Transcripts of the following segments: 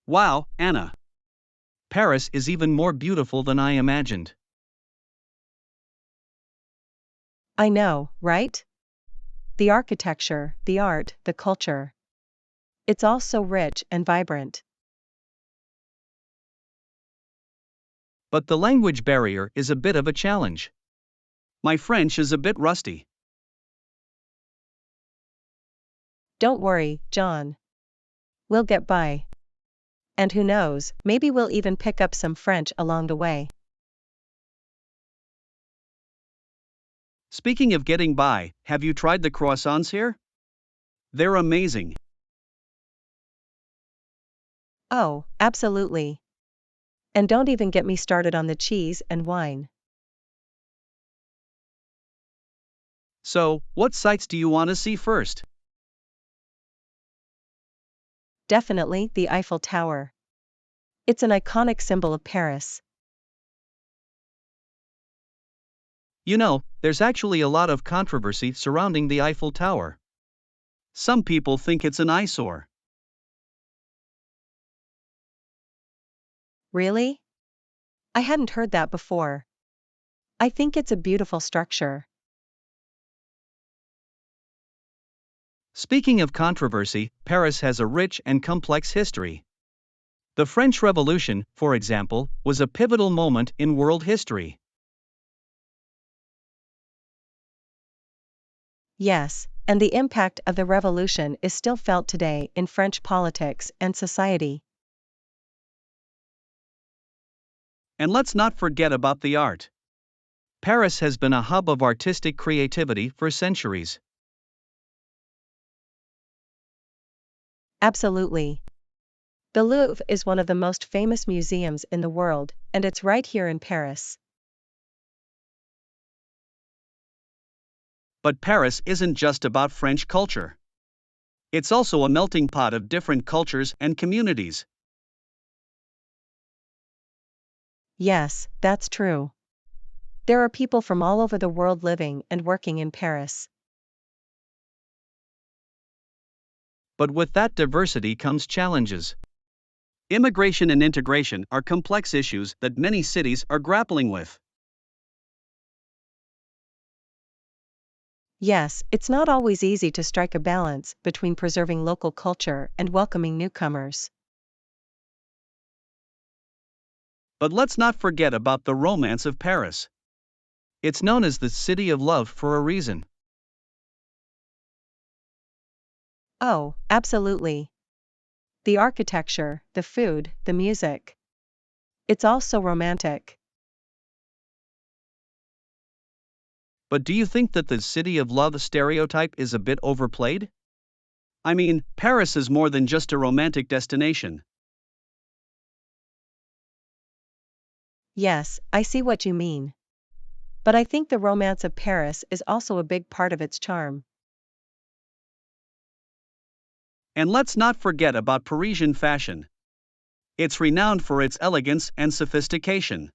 Wow, Anna. Paris is even more beautiful than I imagined. I know, right? The architecture, the art, the culture. It's all so rich and vibrant. But the language barrier is a bit of a challenge. My French is a bit rusty. Don't worry, John. We'll get by. And who knows, maybe we'll even pick up some French along the way. Speaking of getting by, have you tried the croissants here? They're amazing. Oh, absolutely. And don't even get me started on the cheese and wine. So, what sights do you want to see first? Definitely the Eiffel Tower. It's an iconic symbol of Paris. You know, there's actually a lot of controversy surrounding the Eiffel Tower. Some people think it's an eyesore. Really? I hadn't heard that before. I think it's a beautiful structure. Speaking of controversy, Paris has a rich and complex history. The French Revolution, for example, was a pivotal moment in world history. Yes, and the impact of the revolution is still felt today in French politics and society. And let's not forget about the art. Paris has been a hub of artistic creativity for centuries. Absolutely. The Louvre is one of the most famous museums in the world, and it's right here in Paris. But Paris isn't just about French culture. It's also a melting pot of different cultures and communities. Yes, that's true. There are people from all over the world living and working in Paris. But with that diversity comes challenges. Immigration and integration are complex issues that many cities are grappling with. Yes, it's not always easy to strike a balance between preserving local culture and welcoming newcomers. But let's not forget about the romance of Paris. It's known as the City of Love for a reason. Oh, absolutely. The architecture, the food, the music. It's all so romantic. But do you think that the City of Love stereotype is a bit overplayed? I mean, Paris is more than just a romantic destination. Yes, I see what you mean. But I think the romance of Paris is also a big part of its charm. And let's not forget about Parisian fashion. It's renowned for its elegance and sophistication.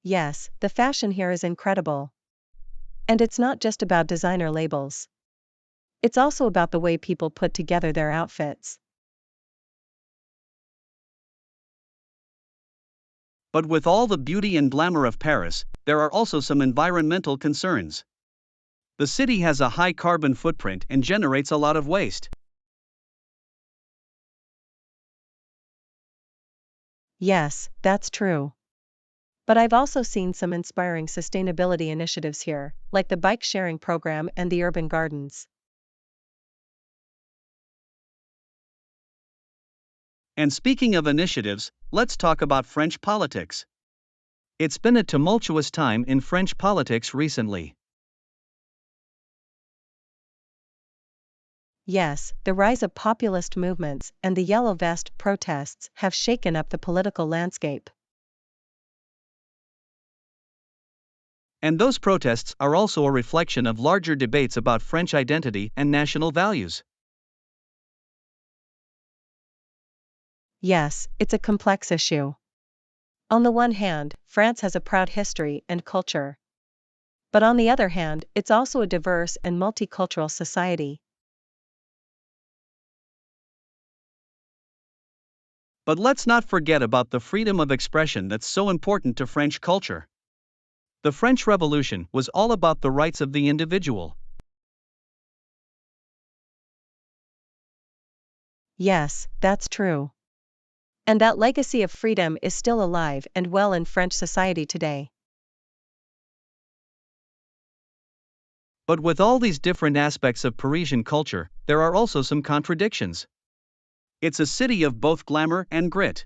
Yes, the fashion here is incredible. And it's not just about designer labels. It's also about the way people put together their outfits. But with all the beauty and glamour of Paris, there are also some environmental concerns. The city has a high carbon footprint and generates a lot of waste. Yes, that's true. But I've also seen some inspiring sustainability initiatives here, like the bike sharing program and the urban gardens. And speaking of initiatives, let's talk about French politics. It's been a tumultuous time in French politics recently. Yes, the rise of populist movements and the Yellow Vest protests have shaken up the political landscape. And those protests are also a reflection of larger debates about French identity and national values. Yes, it's a complex issue. On the one hand, France has a proud history and culture. But on the other hand, it's also a diverse and multicultural society. But let's not forget about the freedom of expression that's so important to French culture. The French Revolution was all about the rights of the individual. Yes, that's true. And that legacy of freedom is still alive and well in French society today. But with all these different aspects of Parisian culture, there are also some contradictions. It's a city of both glamour and grit.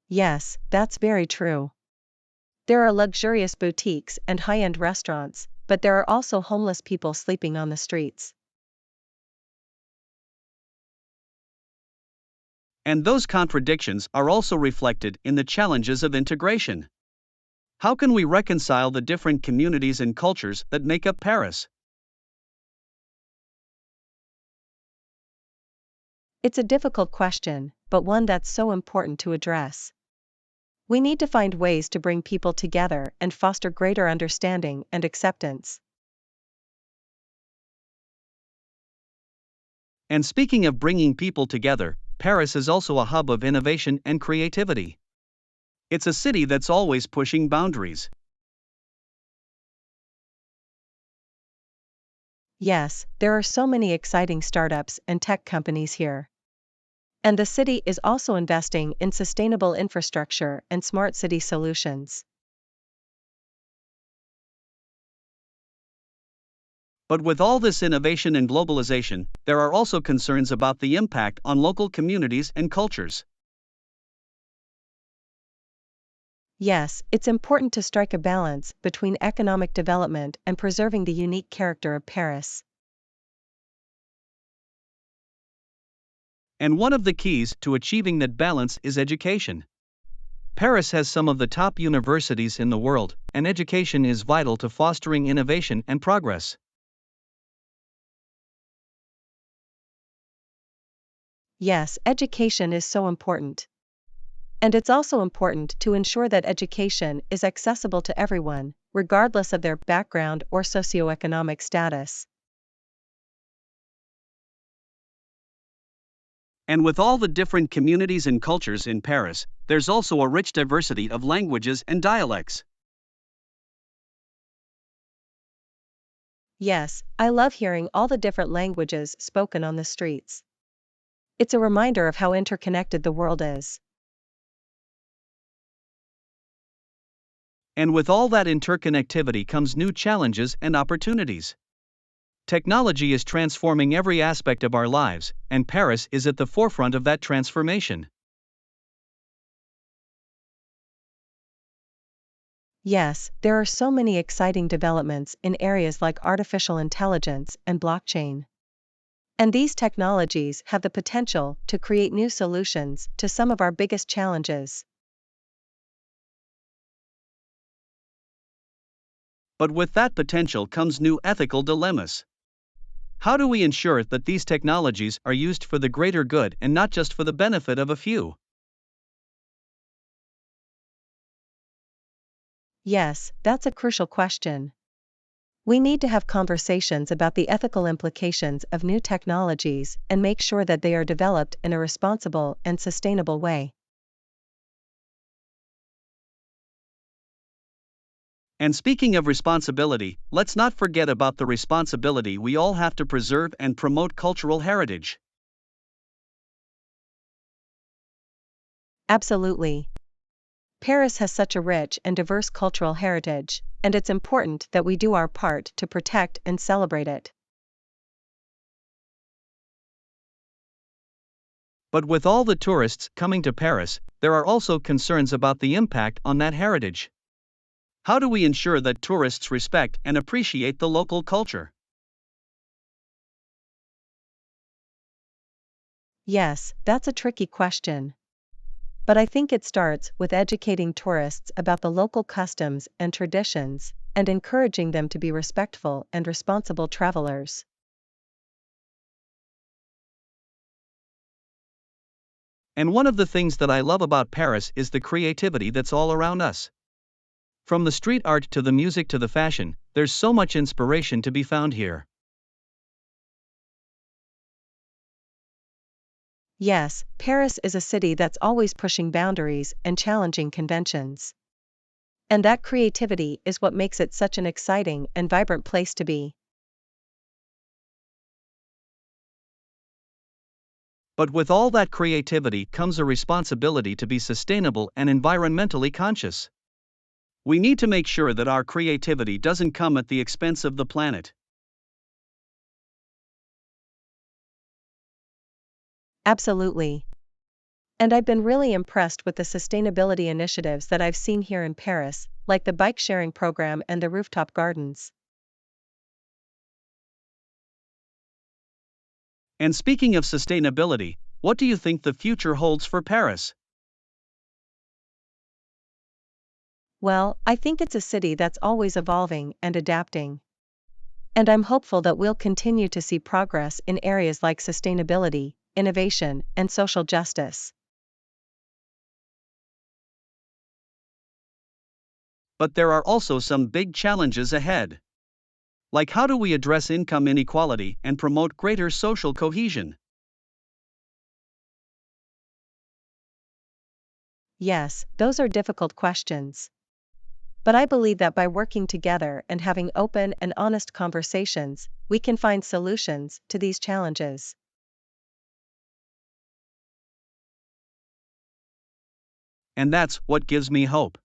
Yes, that's very true. There are luxurious boutiques and high-end restaurants, but there are also homeless people sleeping on the streets. And those contradictions are also reflected in the challenges of integration. How can we reconcile the different communities and cultures that make up Paris? It's a difficult question, but one that's so important to address. We need to find ways to bring people together and foster greater understanding and acceptance. And speaking of bringing people together, Paris is also a hub of innovation and creativity. It's a city that's always pushing boundaries. Yes, there are so many exciting startups and tech companies here. And the city is also investing in sustainable infrastructure and smart city solutions. But with all this innovation and globalization, there are also concerns about the impact on local communities and cultures. Yes, it's important to strike a balance between economic development and preserving the unique character of Paris. And one of the keys to achieving that balance is education. Paris has some of the top universities in the world, and education is vital to fostering innovation and progress. Yes, education is so important. And it's also important to ensure that education is accessible to everyone, regardless of their background or socioeconomic status. And with all the different communities and cultures in Paris, there's also a rich diversity of languages and dialects. Yes, I love hearing all the different languages spoken on the streets. It's a reminder of how interconnected the world is. And with all that interconnectivity comes new challenges and opportunities. Technology is transforming every aspect of our lives, and Paris is at the forefront of that transformation. Yes, there are so many exciting developments in areas like artificial intelligence and blockchain. And these technologies have the potential to create new solutions to some of our biggest challenges. But with that potential comes new ethical dilemmas. How do we ensure that these technologies are used for the greater good and not just for the benefit of a few? Yes, that's a crucial question. We need to have conversations about the ethical implications of new technologies and make sure that they are developed in a responsible and sustainable way. And speaking of responsibility, let's not forget about the responsibility we all have to preserve and promote cultural heritage. Absolutely. Paris has such a rich and diverse cultural heritage, and it's important that we do our part to protect and celebrate it. But with all the tourists coming to Paris, there are also concerns about the impact on that heritage. How do we ensure that tourists respect and appreciate the local culture? Yes, that's a tricky question. But I think it starts with educating tourists about the local customs and traditions, and encouraging them to be respectful and responsible travelers. And one of the things that I love about Paris is the creativity that's all around us. From the street art to the music to the fashion, there's so much inspiration to be found here. Yes, Paris is a city that's always pushing boundaries and challenging conventions. And that creativity is what makes it such an exciting and vibrant place to be. But with all that creativity comes a responsibility to be sustainable and environmentally conscious. We need to make sure that our creativity doesn't come at the expense of the planet. Absolutely. And I've been really impressed with the sustainability initiatives that I've seen here in Paris, like the bike sharing program and the rooftop gardens. And speaking of sustainability, what do you think the future holds for Paris? Well, I think it's a city that's always evolving and adapting. And I'm hopeful that we'll continue to see progress in areas like sustainability, innovation, and social justice. But there are also some big challenges ahead. Like, how do we address income inequality and promote greater social cohesion? Yes, those are difficult questions. But I believe that by working together and having open and honest conversations, we can find solutions to these challenges. And that's what gives me hope.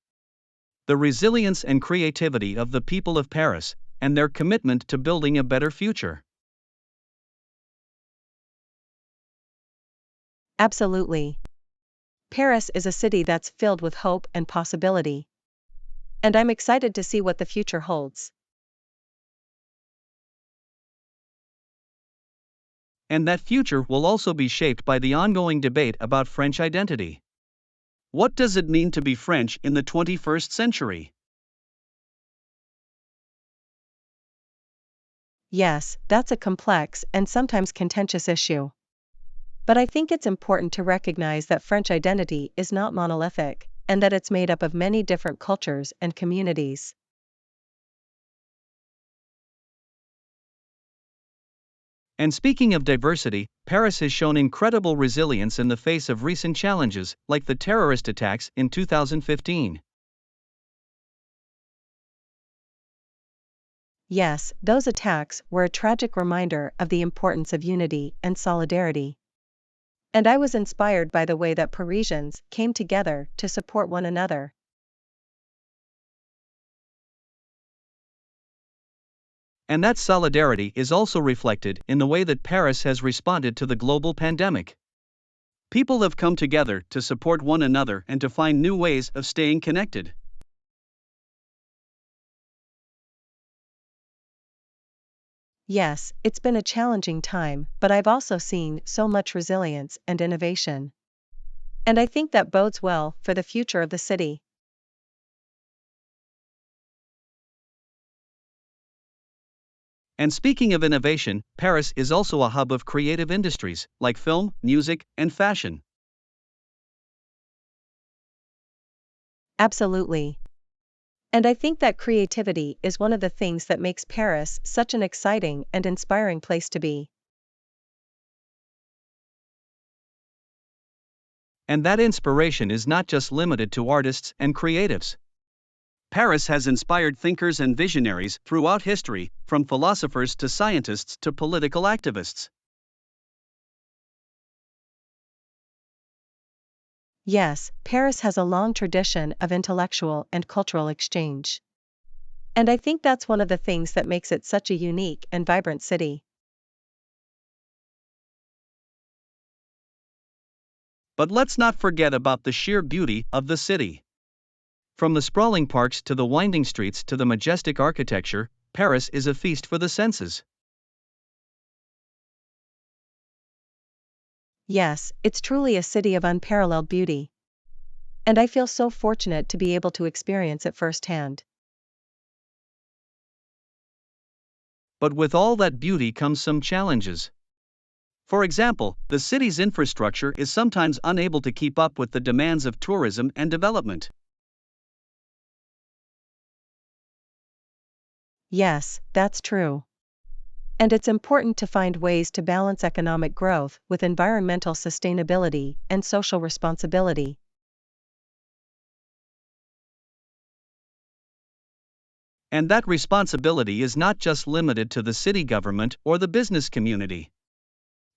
The resilience and creativity of the people of Paris, and their commitment to building a better future. Absolutely. Paris is a city that's filled with hope and possibility. And I'm excited to see what the future holds. And that future will also be shaped by the ongoing debate about French identity. What does it mean to be French in the 21st century? Yes, that's a complex and sometimes contentious issue. But I think it's important to recognize that French identity is not monolithic, and that it's made up of many different cultures and communities. And speaking of diversity, Paris has shown incredible resilience in the face of recent challenges, like the terrorist attacks in 2015. Yes, those attacks were a tragic reminder of the importance of unity and solidarity. And I was inspired by the way that Parisians came together to support one another. And that solidarity is also reflected in the way that Paris has responded to the global pandemic. People have come together to support one another and to find new ways of staying connected. Yes, it's been a challenging time, but I've also seen so much resilience and innovation. And I think that bodes well for the future of the city. And speaking of innovation, Paris is also a hub of creative industries, like film, music, and fashion. Absolutely. And I think that creativity is one of the things that makes Paris such an exciting and inspiring place to be. And that inspiration is not just limited to artists and creatives. Paris has inspired thinkers and visionaries throughout history, from philosophers to scientists to political activists. Yes, Paris has a long tradition of intellectual and cultural exchange. And I think that's one of the things that makes it such a unique and vibrant city. But let's not forget about the sheer beauty of the city. From the sprawling parks to the winding streets to the majestic architecture, Paris is a feast for the senses. Yes, it's truly a city of unparalleled beauty. And I feel so fortunate to be able to experience it firsthand. But with all that beauty comes some challenges. For example, the city's infrastructure is sometimes unable to keep up with the demands of tourism and development. Yes, that's true. And it's important to find ways to balance economic growth with environmental sustainability and social responsibility. And that responsibility is not just limited to the city government or the business community.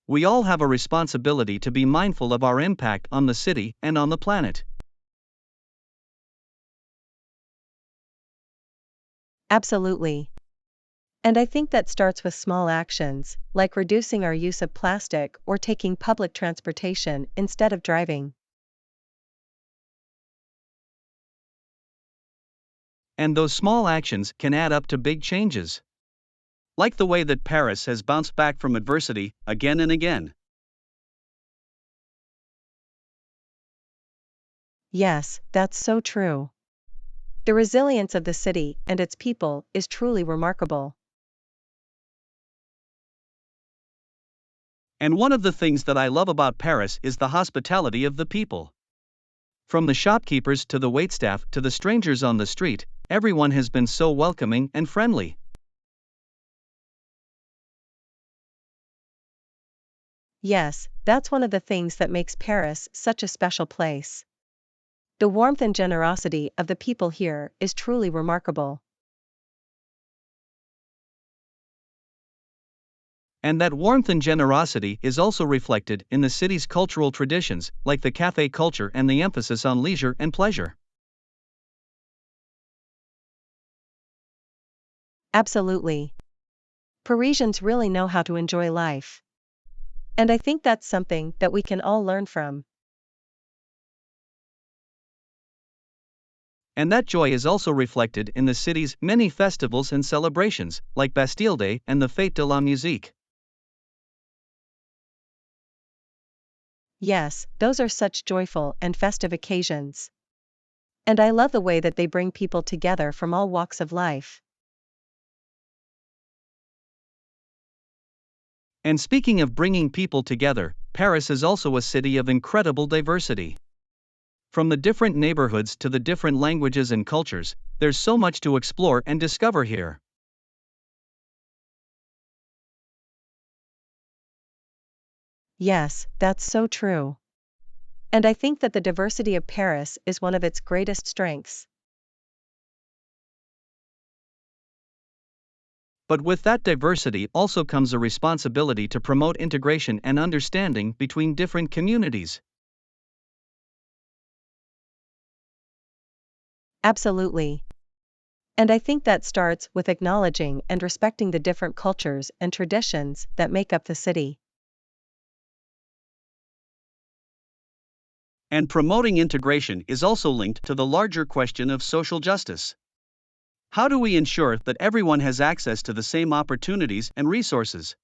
We all have a responsibility to be mindful of our impact on the city and on the planet. Absolutely. And I think that starts with small actions, like reducing our use of plastic or taking public transportation instead of driving. And those small actions can add up to big changes. Like the way that Paris has bounced back from adversity again and again. Yes, that's so true. The resilience of the city and its people is truly remarkable. And one of the things that I love about Paris is the hospitality of the people. From the shopkeepers to the waitstaff to the strangers on the street, everyone has been so welcoming and friendly. Yes, that's one of the things that makes Paris such a special place. The warmth and generosity of the people here is truly remarkable. And that warmth and generosity is also reflected in the city's cultural traditions, like the cafe culture and the emphasis on leisure and pleasure. Absolutely. Parisians really know how to enjoy life. And I think that's something that we can all learn from. And that joy is also reflected in the city's many festivals and celebrations, like Bastille Day and the Fête de la Musique. Yes, those are such joyful and festive occasions. And I love the way that they bring people together from all walks of life. And speaking of bringing people together, Paris is also a city of incredible diversity. From the different neighborhoods to the different languages and cultures, there's so much to explore and discover here. Yes, that's so true. And I think that the diversity of Paris is one of its greatest strengths. But with that diversity also comes a responsibility to promote integration and understanding between different communities. Absolutely. And I think that starts with acknowledging and respecting the different cultures and traditions that make up the city. And promoting integration is also linked to the larger question of social justice. How do we ensure that everyone has access to the same opportunities and resources?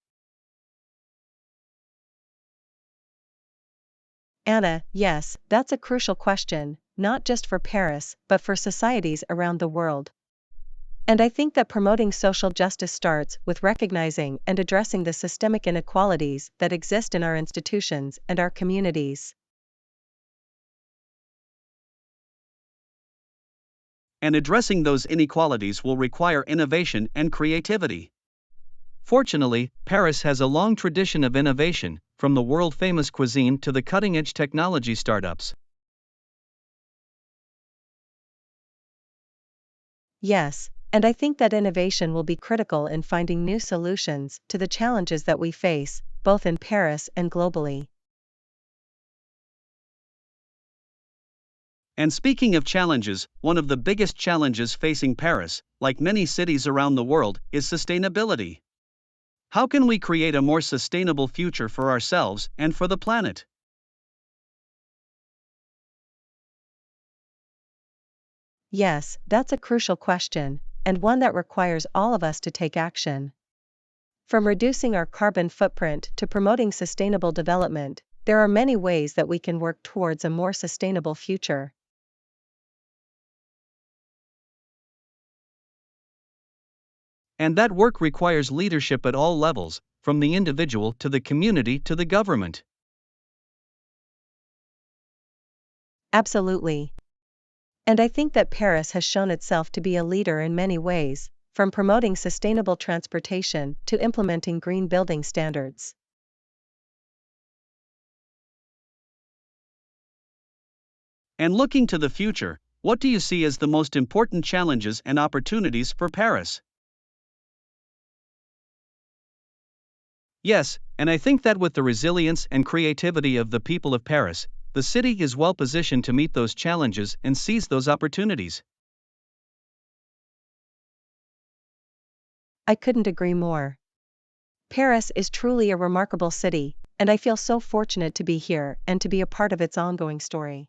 Anna, yes, that's a crucial question, not just for Paris, but for societies around the world. And I think that promoting social justice starts with recognizing and addressing the systemic inequalities that exist in our institutions and our communities. And addressing those inequalities will require innovation and creativity. Fortunately, Paris has a long tradition of innovation, from the world famous cuisine to the cutting edge technology startups. Yes, and I think that innovation will be critical in finding new solutions to the challenges that we face, both in Paris and globally. And speaking of challenges, one of the biggest challenges facing Paris, like many cities around the world, is sustainability. How can we create a more sustainable future for ourselves and for the planet? Yes, that's a crucial question, and one that requires all of us to take action. From reducing our carbon footprint to promoting sustainable development, there are many ways that we can work towards a more sustainable future. And that work requires leadership at all levels, from the individual to the community to the government. Absolutely. And I think that Paris has shown itself to be a leader in many ways, from promoting sustainable transportation to implementing green building standards. And looking to the future, what do you see as the most important challenges and opportunities for Paris? Yes, and I think that with the resilience and creativity of the people of Paris, the city is well positioned to meet those challenges and seize those opportunities. I couldn't agree more. Paris is truly a remarkable city, and I feel so fortunate to be here and to be a part of its ongoing story.